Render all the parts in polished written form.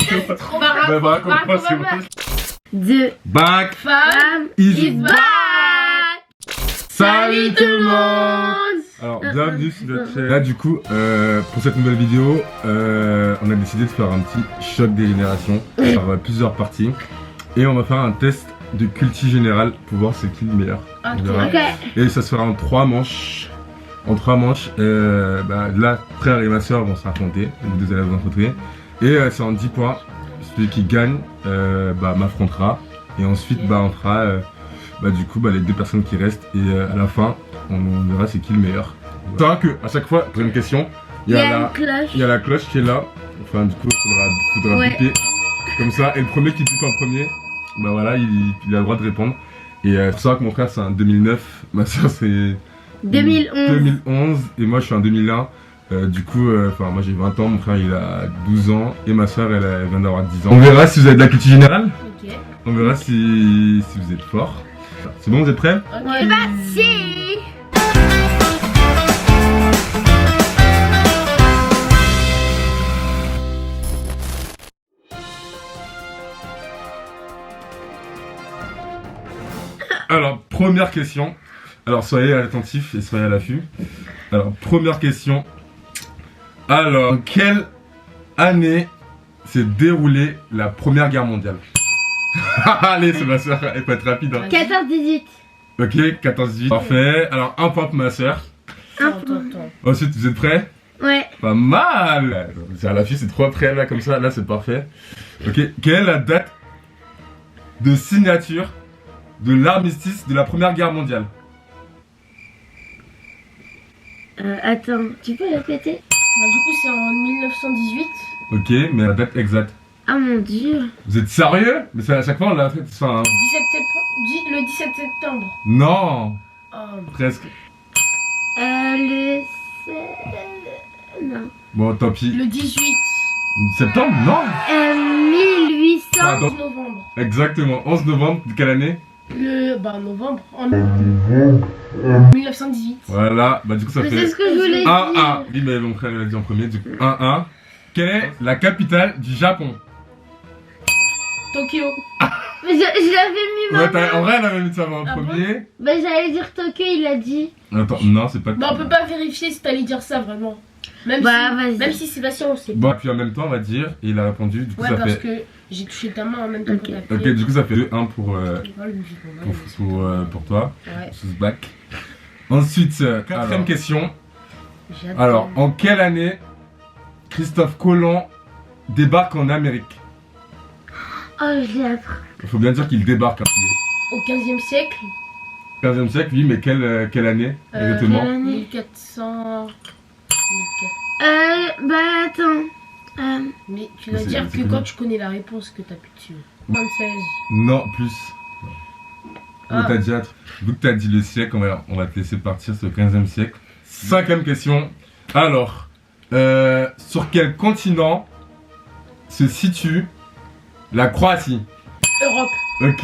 Barack Obama, c'est bon. The Back femme is back. Salut tout le monde. Alors bienvenue sur notre chaîne. Là du coup pour cette nouvelle vidéo on a décidé de faire un petit choc des générations par plusieurs parties. Et on va faire un test de culture générale pour voir c'est qui le meilleur. Okay. Et ça se fera en 3 manches. En 3 manches, là frère et ma soeur vont s'affronter, les deux élèves vont s'affronter. Et c'est en 10 points. Celui qui gagne m'affrontera. Et ensuite on fera du coup les deux personnes qui restent. Et à la fin on verra c'est qui le meilleur. C'est vrai que à chaque fois pour une question, il y a la cloche qui est là. Enfin du coup il faudra biper comme ça. Et le premier qui bipe en premier, voilà, il a le droit de répondre. Et faut savoir que mon frère c'est un 2009, ma soeur c'est 2011 et moi je suis en 2001. Du coup, moi j'ai 20 ans, mon frère il a 12 ans et ma soeur elle vient d'avoir 10 ans. On verra si vous avez de la culture générale. Ok. On verra si vous êtes fort. C'est bon, vous êtes prêts? Ok. Parti. Alors, première question. Alors, soyez attentifs et soyez à l'affût. Alors, première question. Alors, en quelle année s'est déroulée la Première Guerre mondiale? Allez, c'est ma soeur, elle peut être rapide. Hein. 14-18. Ok, 14-18. Parfait. Alors, un point pour ma soeur. Ensuite, vous êtes prêts? Ouais. Pas mal. C'est à l'affût, c'est trop près là, comme ça. Là, c'est parfait. Ok, quelle est la date de signature de l'armistice de la Première Guerre mondiale? Attends, tu peux répéter? Du coup, c'est en 1918. Ok, mais la date exacte. Ah mon dieu. Vous êtes sérieux? Mais c'est à chaque fois on l'a fait. Enfin, 17 septembre. Le 17 septembre. non, Oh. presque. Non. Bon, tant pis. Le 18. Septembre? Non. 1800. Pardon. 11 novembre. Exactement. 11 novembre de quelle année? Novembre. En 1918. Voilà. Du coup ça Mais c'est fait ce que je voulais 1-1. dire. Oui, mais mon frère l'a dit en premier. Du coup 1-1. Quelle est la capitale du Japon? Tokyo. Mais je l'avais mis Ouais, en vrai elle avait mis ça en Ah premier. j'allais dire Tokyo, il a dit. Attends, non, c'est pas. On peut pas vérifier si t'allais dire ça vraiment. Même Vas-y. si Sébastien on sait pas. Bon, puis en même temps on va dire, et il a répondu, du coup Ouais, ça parce fait. que j'ai touché ta main en même temps que t'as Ok, du coup ça fait 2-1 pour toi. Ouais. Sous back. Ensuite, quatrième question. J'adore. Alors, en quelle année Christophe Colomb débarque en Amérique? Oh, je l'ai appris. Il faut bien dire qu'il débarque. Hein. Au 15e siècle. 15e siècle, oui, mais quelle année exactement? 1400. Attends. Mais tu dois C'est- dire c'est que combien quand tu connais la réponse que t'appuies dessus. 26. Non, plus. Ah. Vu que t'as dit le siècle, on va te laisser partir sur le 15e siècle. Cinquième question. Alors, sur quel continent se situe la Croatie? Europe. Ok,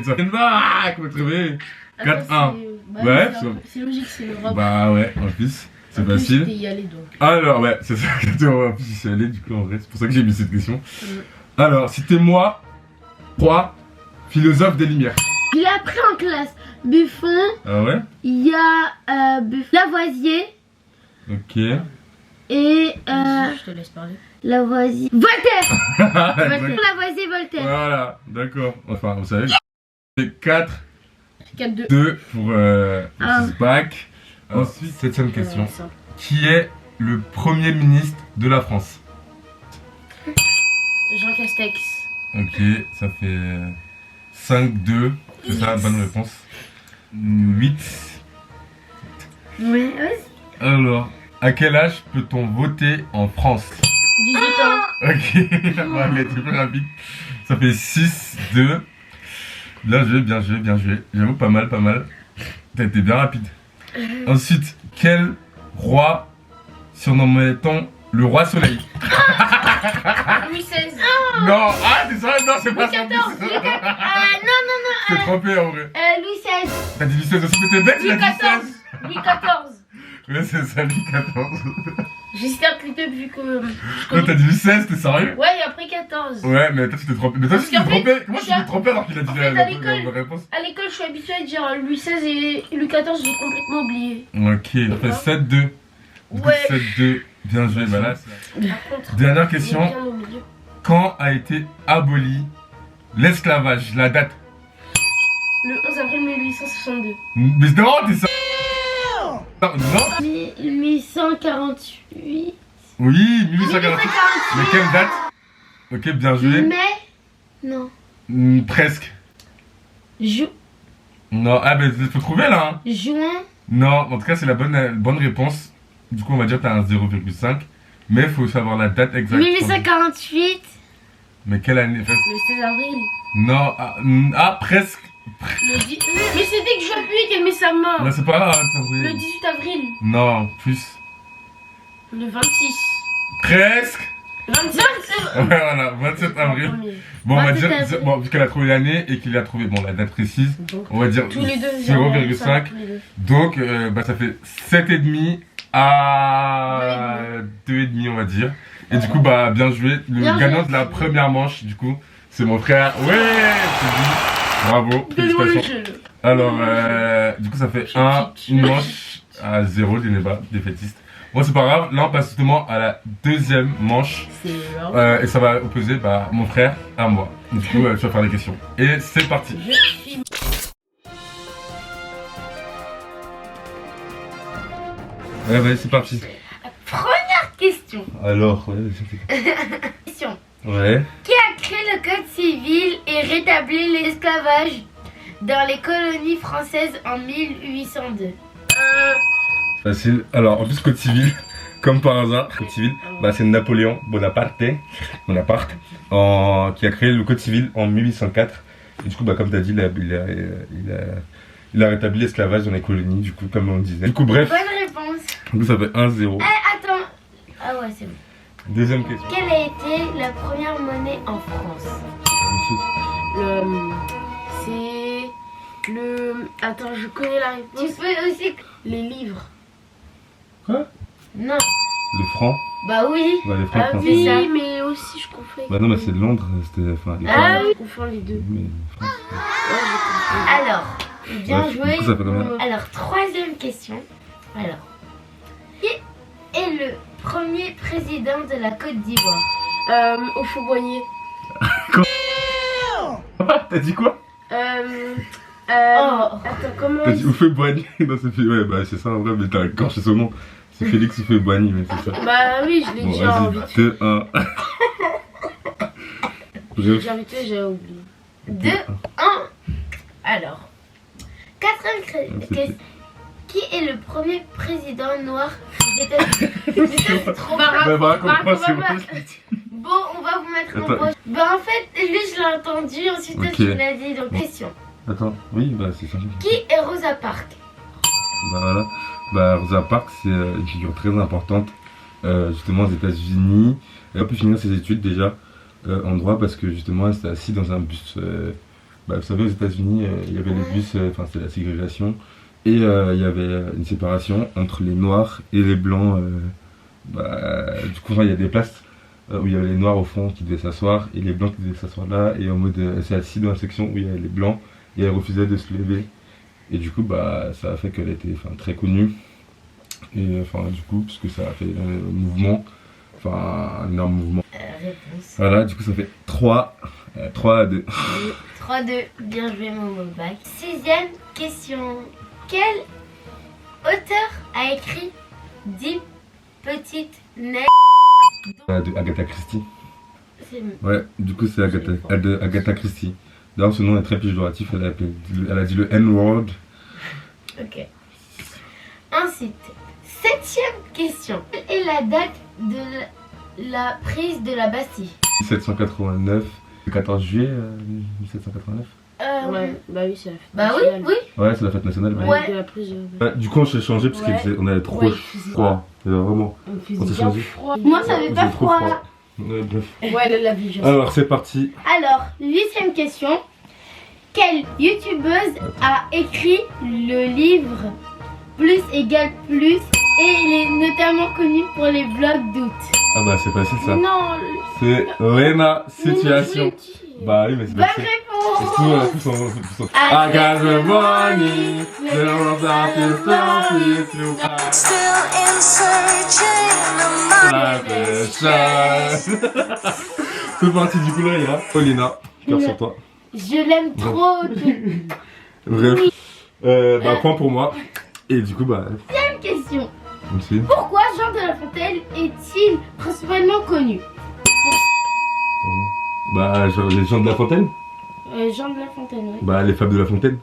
ça fait une bac, vous trouvez? 4-1. Ouais, c'est logique, c'est l'Europe. Bah ouais, en plus, c'est En plus, facile. j'étais y allé donc. Alors ouais, c'est ça, exactement. En plus, j'y suis allé du coup en vrai, c'est pour ça que j'ai mis cette question. Alors, citez-moi 3 philosophes des Lumières. Je l'ai appris en classe. Buffon, Ah ouais? il y a Lavoisier Ok. et Je te laisse parler. Lavoisier. Voltaire. Exact. Lavoisier, Voltaire. Voilà, d'accord. Enfin, vous savez, c'est 4, 4-2. 2 pour Ah. Bac. Ensuite, septième question. Qui est le premier ministre de la France? Jean Castex. Ok, ça fait 5-2. C'est ça, bonne réponse. 8. Ouais. Alors, à quel âge peut-on voter en France? 18 ans. Ok, on va mettre plus rapide. Ça fait 6-2. Bien joué, bien joué, bien joué. J'avoue, pas mal, pas mal. T'as été bien rapide. Ensuite, quel roi surnommait-on le roi soleil? Louis XVI. Non, ah, c'est ça, non, c'est pas ça. Non. T'es trompé en vrai. Louis XVI. T'as dit Louis XVI aussi, mais t'es bête, tu Louis l'as dit XIV. 16. Louis XIV. Ouais, c'est ça, Louis XIV. J'espère que les deux vu que. Toi, t'as dit Louis XVI, t'es sérieux? Ouais, et après 14. Ouais, mais toi, tu t'es trompé. Mais toi, Parce tu t'es qu'en fait, trompé. Comment tu t'es trompé alors qu'il a dit en la fait, à la l'école- réponse? À l'école, je suis habituée à dire Louis XVI et Louis XIV, j'ai complètement oublié. Ok, il fait 7-2. Du coup, Ouais. 7-2. Bien joué, bah là. Par contre, Dernière il est question. bien au milieu. Quand a été aboli l'esclavage? La date? Le 11 avril 1862. Mais non, t'es ça. Non, 1848. oui, 1848. Mais quelle date? Ok, bien joué. Mais. Non. Presque. Ju- Non, ah, mais il faut trouver là. Hein. Juin. Non, en tout cas, c'est la bonne réponse. Du coup, on va dire que t'as un 0,5. Mais il faut savoir la date exacte. 1848. Mais quelle année? Le 16 avril. Non, presque. Le 10... Mais c'est dès que je appuie qu'elle met sa main. Là, c'est pas là, hein, Le 18 avril. Non, plus. Le 26. Presque. 27. Ouais, voilà, 27 avril. Bon, on va 27 dire, avril. bon, vu qu'elle a trouvé l'année et qu'il a trouvé, bon, la date précise, Donc, on va dire tous les deux. 0,5. tous les deux. Donc, bah, ça fait 7,5 à 2,5, on va dire. Et du coup, bah, bien joué. Le Bien gagnant joué. de la première manche, du coup, c'est mon frère. Ouais, c'est lui. Bravo, félicitations. Alors, du coup, ça fait une manche à 0, défaitiste. Bon, c'est pas grave, là on passe justement à la deuxième manche. C'est là. Et ça va opposer bah, mon frère à moi. Du coup, tu vas faire les questions. Et c'est parti. Je suis. Ouais, vas-y, c'est parti. Question. Alors, Question. ouais. Qui a créé le code civil et rétabli l'esclavage dans les colonies françaises en 1802? Facile. Alors, en plus, code civil, comme par hasard, code civil, bah, c'est Napoléon Bonaparte, qui a créé le code civil en 1804. Et du coup, bah, comme tu as dit, il a rétabli l'esclavage dans les colonies, du coup, comme on disait. Du coup, bref, Bonne réponse. du coup, ça fait 1-0. Attends. Ah ouais, c'est bon. Deuxième question. Quelle a été la première monnaie en France? C'est le. Attends, je connais la Tu réponse. peux aussi. Les livres. Quoi? Non. Le franc. Bah oui. Bah, les francs Ah français. oui. Oui, ça. mais aussi je confonds. Bah non, mais c'est de Londres, c'était... Enfin, les Ah francs. oui. Je confonds les deux. Mais France. Ouais, je confonds. Alors, bien Bref, joué. du coup, ça fait combien? Alors, troisième question. Alors, qui est le premier président de la Côte d'Ivoire? Au Fauboignet. T'as dit quoi? Attends, comment T'as dit Oufé-Boigny. Non, c'est fait... Ouais, bah c'est ça en vrai, mais t'as écorché son nom. C'est Félix Oufé-Boigny, mais c'est ça. Bah oui, je l'ai Bon, dit en vite. vas-y, 2-1. J'ai invité, j'ai oublié. 2, 1. Alors, quatrième question. Qui est le premier président noir des États-Unis? C'est trop Barack- Bah, Barack Barack Obama, c'est Obama. bon. Bon, on va vous mettre en Attends. pause. Bah en fait, lui je l'ai entendu, ensuite toi Ok. tu l'as dit, donc question. Attends, oui, bah c'est ça. Qui est Rosa Parks? Bah voilà. Bah Rosa Parks, c'est une figure très importante, justement aux États-Unis. Elle a pu finir ses études déjà en droit parce que justement elle s'est assise dans un bus. Bah, vous savez, aux États-Unis, il y avait les bus, enfin c'était la ségrégation. Et il y avait une séparation entre les noirs et les blancs. Du coup, il y a des places où il y avait les noirs au fond qui devaient s'asseoir et les blancs qui devaient s'asseoir là. Et en mode, elle s'est assise dans la section où il y avait les blancs et elle refusait de se lever. Et du coup, bah, ça a fait qu'elle était très connue. Et enfin, du coup, parce que ça a fait un mouvement, enfin un énorme mouvement. Réponse. Voilà, du coup, ça fait 3 à 2. 3-2, bien joué mon bac. Sixième question. Quel auteur a écrit 10 petites neiges? De Agatha Christie. C'est Ouais, du coup, c'est Agatha Christie. D'ailleurs, ce nom est très péjoratif, elle a dit le N-word. ok. Ensuite, septième question. Quelle est la date de la prise de la Bastille? 1789, le 14 juillet 1789. Ouais, bah oui, c'est la fête. Bah oui, nationale. oui. Ouais, c'est la fête nationale. Ouais. De la prise. Du coup, on s'est changé parce Ouais. qu'on avait trop Ouais, il faisait- froid. Vraiment. On On faisait s'est bien changé. froid. Moi, ça fait pas J'ai trop froid. Ouais, bref. Ouais, la vie, je sais. Alors, c'est parti. Alors, huitième question. Quelle youtubeuse a écrit le livre Plus égale plus Et il est notamment connu pour les vlogs d'août. Ah bah c'est facile ça. Non. C'est Rena Situation. Mais je l'ai dit. Bah oui mais c'est Bonne facile. réponse. Tout son. I got the money, the world's artist with you. Still in searching of my C'est parti du coup là il y a Paulina, cœur sur toi. Je l'aime trop. Bref, bah point pour moi. Et du coup bah... Deuxième question. Merci. Pourquoi Jean de La Fontaine est-il principalement connu? Bah genre les gens de La Fontaine. Jean de La Fontaine, oui. Bah les fables de La Fontaine.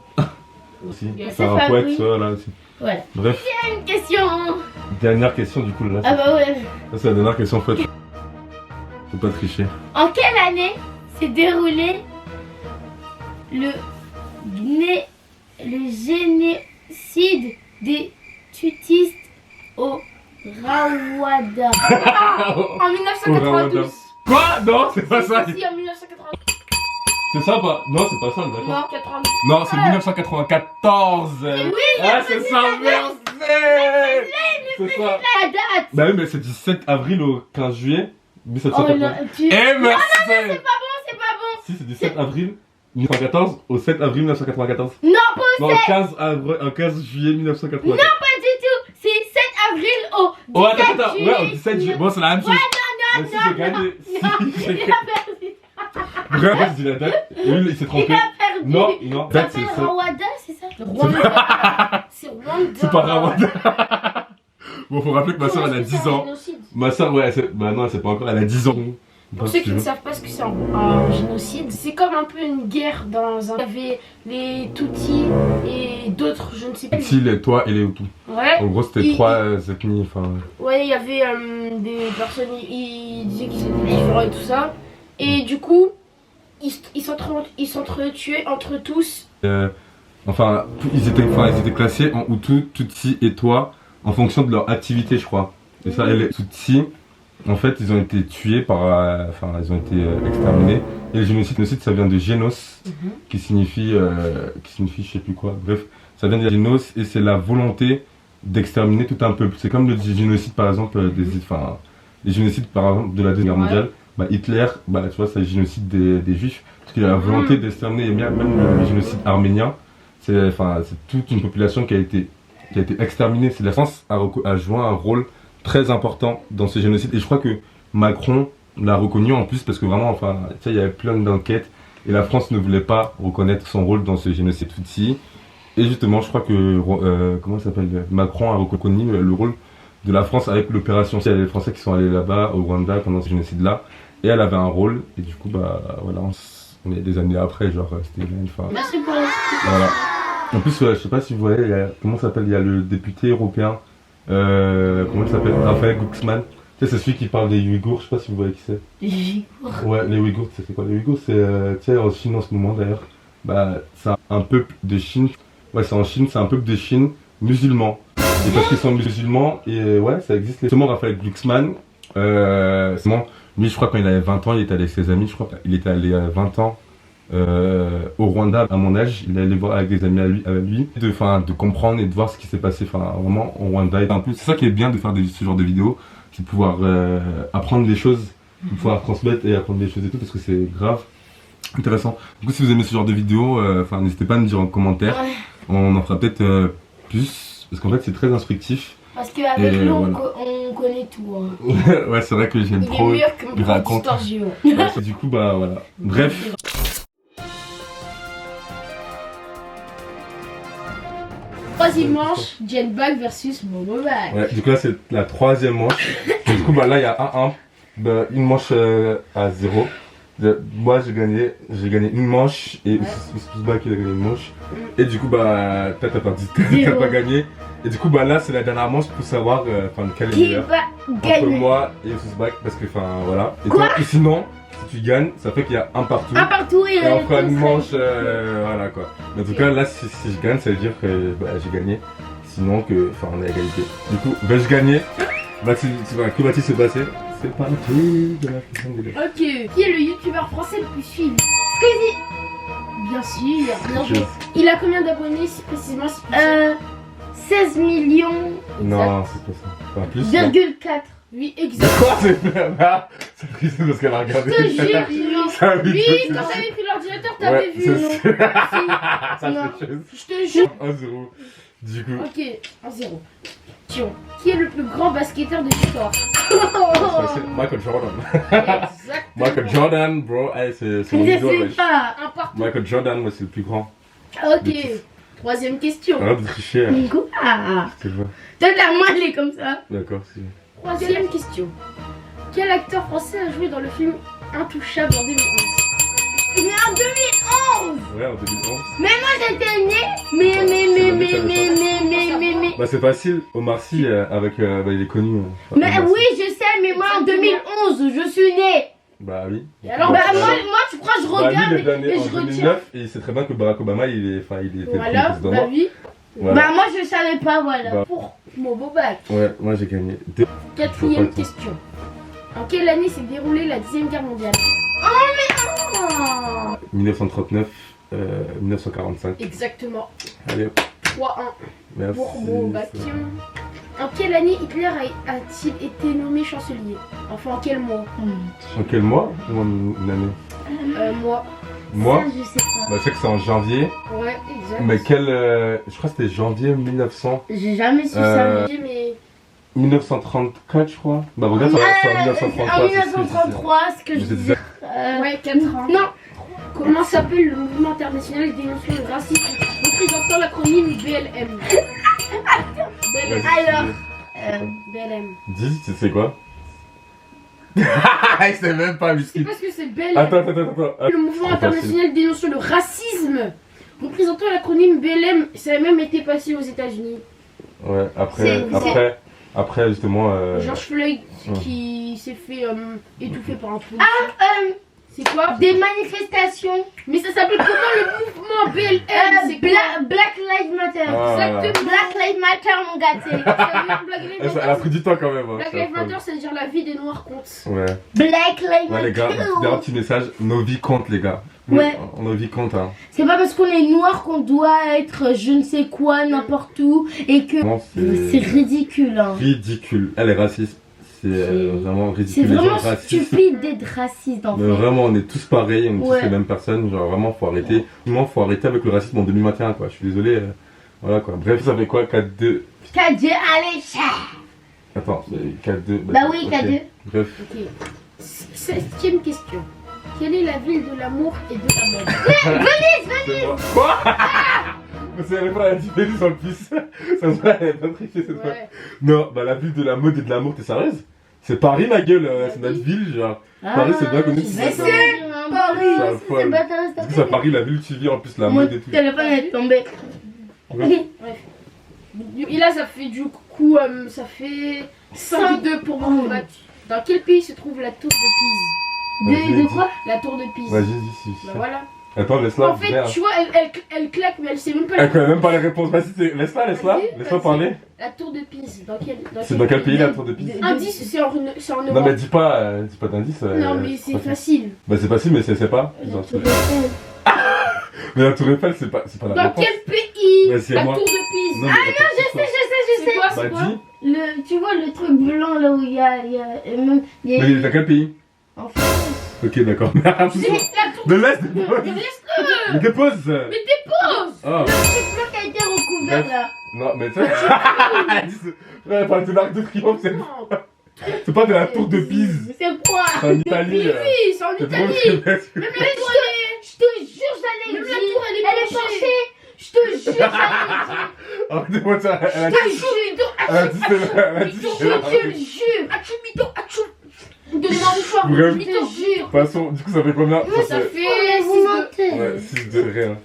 Aussi. C'est C'est un Fab, poète oui. ça là aussi. Voilà. Bref, Deuxième question. dernière question du coup là. Ah bah ouais. Ça c'est la dernière question faut pas tricher. En quelle année s'est déroulé le génocide des Tutistes au Rwanda? En 1992. Quoi? Non c'est pas ça. Si, en 1992. C'est ça ou pas? Non c'est pas ça d'accord. Non, 92. Non, c'est 1994. Ah, c'est ça, merci. C'est ça. La date. Bah oui, mais c'est du 7 avril au 15 juillet Oh 1780. non, tu... Eh merci. C'est pas bon. Si, c'est du 7 avril 1914 au 7 avril 1994. Non, Non, 15 juillet 1994. pas du tout. C'est 7 avril au 17 Oh, attends, juillet. ouais, au 17 juillet. Bon, c'est la même chose. Ouais, Mais si j'ai gagné. Si j'ai il gagné. a perdu. Bref, je dis la date. Et lui, il s'est Il trompé. a perdu. Non, non, Ça date, c'est s'appelle ça. Rwanda, c'est ça? Rwanda. C'est Rwanda. C'est pas Rwanda. Bon, faut rappeler que ma soeur, elle a 10 ans. Ma soeur, ouais, bah non, c'est pas encore, elle a 10 ans. Pour ceux qui ne savent pas ce que c'est un génocide, c'est comme un peu une guerre dans un... Il y avait les Tutsis et d'autres, je ne sais plus. Si, les toi et les Hutus. Ouais. En gros, c'était Il- 3 ethnies, enfin... Ouais, il y avait des personnes, ils disaient qu'ils étaient différents et tout ça. Et du coup, ils s'entretuaient entre tous. Enfin, ils étaient classés en Hutu, Tutsi et toi, en fonction de leur activité, je crois. Et ça, et les Tutsi, en fait, ils ont été tués par... Enfin, ils ont été exterminés. Et le génocide, ça vient de génos, qui signifie, je sais plus quoi. Bref, ça vient de génos et c'est la volonté d'exterminer tout un peuple. C'est comme le génocide, par exemple, les génocides, par exemple, de la Deuxième Guerre mondiale. Bah, Hitler, bah, tu vois, c'est le génocide des Juifs. Parce qu'il a la volonté d'exterminer, et même le génocide arménien. C'est toute une population qui a été exterminée. La France a joué un rôle très important dans ce génocide. Et je crois que Macron l'a reconnu en plus parce que vraiment, enfin, tu sais, il y avait plein d'enquêtes et la France ne voulait pas reconnaître son rôle dans ce génocide Tutsi. Et justement, je crois que comment ça s'appelle, Macron a reconnu le rôle de la France avec l'opération. Il y a les Français qui sont allés là-bas au Rwanda pendant ce génocide-là et elle avait un rôle. Et du coup, bah voilà, on est des années après, genre c'était une fin. Merci pour la... Voilà. En plus, je sais pas si vous voyez, comment ça s'appelle, il y a le député européen, comment il s'appelle, Raphaël Glucksmann. Tu sais, c'est celui qui parle des Ouïghours, je sais pas si vous voyez qui c'est. Les Ouïghours. Ouais, les Ouïghours, c'est quoi les Ouïghours? C'est, tu sais, en Chine en ce moment d'ailleurs. Bah, c'est un peuple de Chine. Ouais, c'est en Chine, c'est un peuple de Chine musulman. Et parce qu'ils sont musulmans, et ouais, ça existe. Justement, Raphaël Glucksmann, lui, je crois quand il avait 20 ans, il était allé avec ses amis, je crois qu'il était allé à 20 ans. Au Rwanda à mon âge, il allait voir avec des amis à lui de comprendre et de voir ce qui s'est passé vraiment au Rwanda. Et en plus, c'est ça qui est bien de faire ce genre de vidéos, c'est de pouvoir apprendre des choses, de pouvoir transmettre et apprendre des choses et tout, parce que c'est grave intéressant. Du coup, si vous aimez ce genre de vidéos, n'hésitez pas à me dire en commentaire. Ouais. On en fera peut-être plus, parce qu'en fait c'est très instructif. Parce qu'avec Et lui, voilà. on connaît tout. Hein. Ouais, c'est vrai que j'aime Il est trop. mieux que mon il prof raconte. d'histoire géo. Ouais, du coup, bah voilà. Bref. Troisième manche, Jen Bag versus Momo Bag. Ouais, du coup là c'est la troisième manche. Et du coup bah là il y a 1-1. Bah, une manche à 0. Moi j'ai gagné une manche et Ousbak il a gagné une manche. Et du coup bah t'as perdu, t'as pas gagné. Et du coup bah là c'est la dernière manche pour savoir lequel est Qui meilleur va entre gagner? moi et Ousbak parce que voilà. Et Quoi? toi, ou sinon si tu gagnes ça fait qu'il y a un partout. Un partout et Et on fera une tout manche, voilà quoi. Mais en tout cas, là, si je gagne, ça veut dire que bah, j'ai gagné. Sinon, on est à égalité. Du coup, vais-je gagner? Que va-t-il se passer? C'est parti de la question des gars. Ok. Qui est le youtubeur français le plus suivi? Squeezie. Bien sûr. Quelque chose. Il a combien d'abonnés si précisément si tu sais? 16 millions. Non, c'est pas ça. Enfin, plus. non. 0,4. Oui, exact. Quoi, c'est là? C'est triste parce qu'elle a regardé. Je te jure. C'est un Oui, vidéo, quand c'est- t'avais pris l'ordinateur, t'avais Ouais, vu. c'est Non. ça. Non. fait chose. Je te jure. 1-0. Du coup, Ok, 1-0. Question. Qui est le plus grand basketteur de l'histoire? c'est facile. Michael Jordan. Exactement. Michael Jordan, bro. Hey, c'est mon Je idole. sais wesh. pas. Un partout. Michael Jordan, moi, c'est le plus grand. Ok. Troisième question. Arrête de tricher. Quoi? C'est vrai. Toi, la main, elle est comme ça. D'accord, c'est. Troisième question. Quel acteur français a joué dans le film Intouchable en 2011? Il est en 2011. Ouais, en 2011. Mais moi, j'étais née. Mais. Bah, c'est facile. Omar Sy, avec. Bah, il est connu. Mais Omar Sy. oui, je sais, mais moi, en 2011, je suis née. Bah, oui. Et alors, Bah, bah, moi, tu crois, je Bah, lui, regarde il est né et en je retiens. 2009 et il sait très bien que Barack Obama, il est. Enfin, il était Voilà, président. bah oui. Voilà. Bah, moi, je savais pas, voilà. Bah. Pour mon beau bac. Ouais, moi j'ai gagné. Deux. Quatrième Faut pas question. En quelle année s'est déroulée la 10e guerre mondiale? Oh. 1939, 1945. Exactement. Allez hop, 3-1 merci. pour mon bac. En quelle année Hitler a-t-il été nommé chancelier? Enfin, en quel mois? En quel mois ou en une année? Mois. Moi Ça, je sais pas. Bah, je sais que c'est en janvier. Ouais, exact. Mais quel. Je crois que c'était janvier 1900. J'ai jamais su ça. Euh, Mais 1934, je crois. Bah, regarde, c'est en 1933. En c'est ce que je disais. 1933, ce que je Je disais. disais. ouais, 4 ans. Non. Comment s'appelle le mouvement international dénonçant le racisme représentant l'acronyme BLM? BLM. Vas-y, Alors. BLM. Dis, tu sais quoi? Je sais même pas, C'est Miskin. parce que c'est BLM. Attends. Le mouvement C'est international dénonçant le racisme représentant l'acronyme BLM, ça a même été passé aux États-Unis. Ouais, après justement. George Floyd ouais. qui s'est fait étouffer par un policier. C'est quoi? Des manifestations. Mais ça s'appelle comment le mouvement BLM? C'est quoi? Black Lives Matter. Ah. Exactement. Black Lives Matter, mon gâté. Ça veut dire Black Lives Elle a Matter. pris du temps quand même. Hein, Black ça Lives va. Matter, ça veut dire la vie des noirs compte. Ouais. Black Lives Ouais les gars, Matter. un petit message, nos vies comptent les gars. Ouais. Nos vies comptent hein. C'est pas parce qu'on est noir qu'on doit être je ne sais quoi, n'importe où, et que. Non, C'est ridicule, hein. ridicule. Elle est raciste. C'est vraiment C'est ridicule. Les gens vraiment racistes. stupide d'être raciste, en Mais fait. vraiment, on est tous pareils, on est Ouais. tous les mêmes personnes. Genre vraiment, faut arrêter. Vraiment, faut arrêter avec le racisme en 2021 quoi. Je suis désolé. Voilà quoi. Bref, ça fait quoi 4-2. K2, allez, chat. Attends, 4-2. Bah oui, ok. K2. Bref. Ok. 7ème question. Quelle est la ville de l'amour et de la mode? C'est moi. Quoi? Mais c'est elle a dit Vénus en plus. Ça se voit, elle est pas trichée cette fois. Ouais. Non, bah la ville de la mode et de l'amour, t'es sérieuse? C'est Paris ma gueule, c'est notre ville genre. Paris, c'est bien connu. Mais c'est Paris. C'est un C'est folle. pas Du coup, c'est à Paris la ville où tu vis en plus la Mon mode et tout. téléphone est tombé. Ouais. Et là, ça fait du coup, ça fait 5-2 pour mon bac. Dans quel pays se trouve la tour de Pise? Vas-y, De quoi? La tour de Pise. Vas-y, dis si. Bah voilà. Attends, laisse-la. En fait, merde. tu vois, elle claque, mais elle sait même pas Elle connaît même pas les réponses. Vas-y, laisse-la. Vas-y, Laisse-la vas-y. parler. la tour de Pise. C'est dans quel pays la tour de Pise? Indice, c'est en Europe. Non, mais dis pas d'indice. Non, mais c'est facile. Bah, c'est facile, mais c'est pas. Genre, c'est- Mais la tour Eiffel, c'est pas la Dans réponse. quel pays? Vas-y, La moi. tour de Pise. Non, mais attends, Je sais. C'est quoi, Bah, c'est quoi? dis. Tu vois le truc blanc là où il y a même. Il y a Mais dans quel pays? en France. Ok, d'accord. C'est la tour Mais laisse, de dépose. Laisse-le. Mais dépose. Mais dépose. Ah. Le truc blanc qui a été recouvert là. Non, mais tu sais. Elle parle de l'Arc de Triomphe, c'est pas de la tour de Pise. C'est quoi? C'est en Italie. Oui, c'est en C'est drôle Italie. que- Même la tour, Je te jure, j'allais même dire. la tour, elle est penchée. Je te jure, j'allais Oh, dis-moi ça, elle a dit. Achou, mytho, Elle a dit, elle a dit. mytho, dire. Je te jure. achou, mytho, achou. Donne-moi un mouchoir, Bref. Je mytho. te jure. De toute façon, du coup, ça fait combien? Ça fait. fait Vous 6-2. mentez. Ouais, 6 de rien.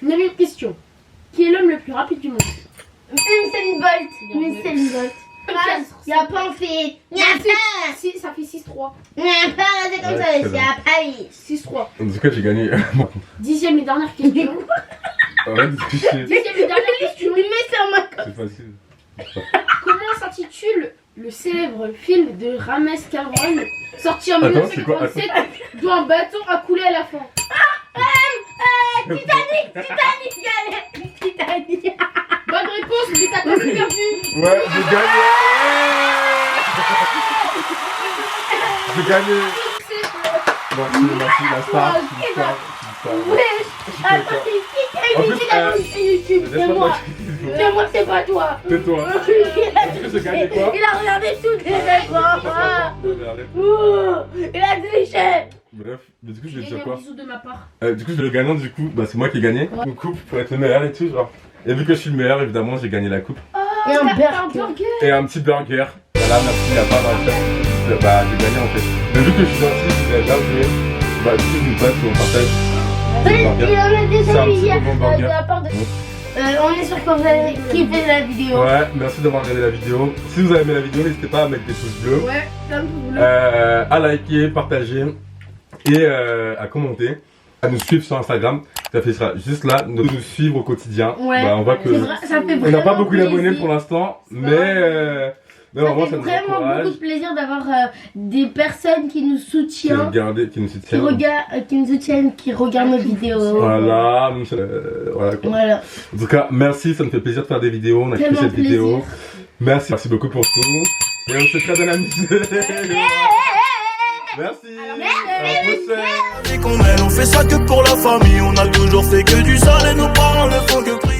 9ème question. Qui est l'homme le plus rapide du monde? Usain Bolt. Usain Bolt. Y'a pas en fait. Y'a pas. Ça fait 6-3. Y'a pas. C'est comme ça. Ouais, c'est C'est à Paris. 6-3. En tout cas, j'ai gagné. 10ème et dernière question. Arrête de tricher. 10ème et dernière question. Il met sur ma. C'est facile. Comment s'intitule le célèbre film de Rames Cameron sorti en Attends, 1987 dont un bâton a coulé à la fin? Titanic. Bonne réponse. réponse, mais t'as pas perdu. Ouais, j'ai gagné. J'ai gagné. Merci, la star. Wesh, attends, c'est En qui plus, qui a lancé YouTube? C'est moi. C'est moi, c'est pas toi. C'est toi. J'ai gagné quoi? Il a regardé toutes les réponses. Il a triché. Bref, mais du coup, je vais Et dire un quoi? bisou de ma part. Du coup, je vais le gagnant, du coup, bah, c'est moi qui ai gagné. Une coupe pour être le meilleur et tout, genre. Et vu que je suis le meilleur, évidemment, j'ai gagné la coupe. Et un burger. Et un petit burger. Voilà, merci à part bah, j'ai gagné en fait. Mais vu que je suis gentil, vous avez bien joué, bah, du coup, je vous passe, on partage. Il en a déjà C'est un mis petit hier bonbon de burger. la part de. On est sûr que vous avez kiffé la vidéo. Ouais, merci d'avoir regardé la vidéo. Si vous avez aimé la vidéo, n'hésitez pas à mettre des pouces bleus, Ouais, comme vous voulez. à liker, partager et à commenter, à nous suivre sur Instagram. Ça fait ça juste là, nous suivre au quotidien. Ouais, Bah, on voit que c'est vrai, ça me fait on n'a pas vraiment beaucoup d'abonnés plaisir. pour l'instant, mais Ça vraiment fait ça nous vraiment encourage. beaucoup de plaisir d'avoir des personnes qui nous Qui nous soutiennent, regardent, qui nous qui soutiennent. nous soutiennent, qui regardent nos vidéos. Voilà, voilà quoi. Voilà. En tout cas, merci, ça me fait plaisir de faire des vidéos. On a kiffé Tellement cette vidéo. plaisir. Merci beaucoup pour tout. Et on se fait très bien amusé. Merci. À la prochaine. Dès qu'on mène, on fait ça que pour la famille. On a toujours fait que du sale et nos parents ne font que prier.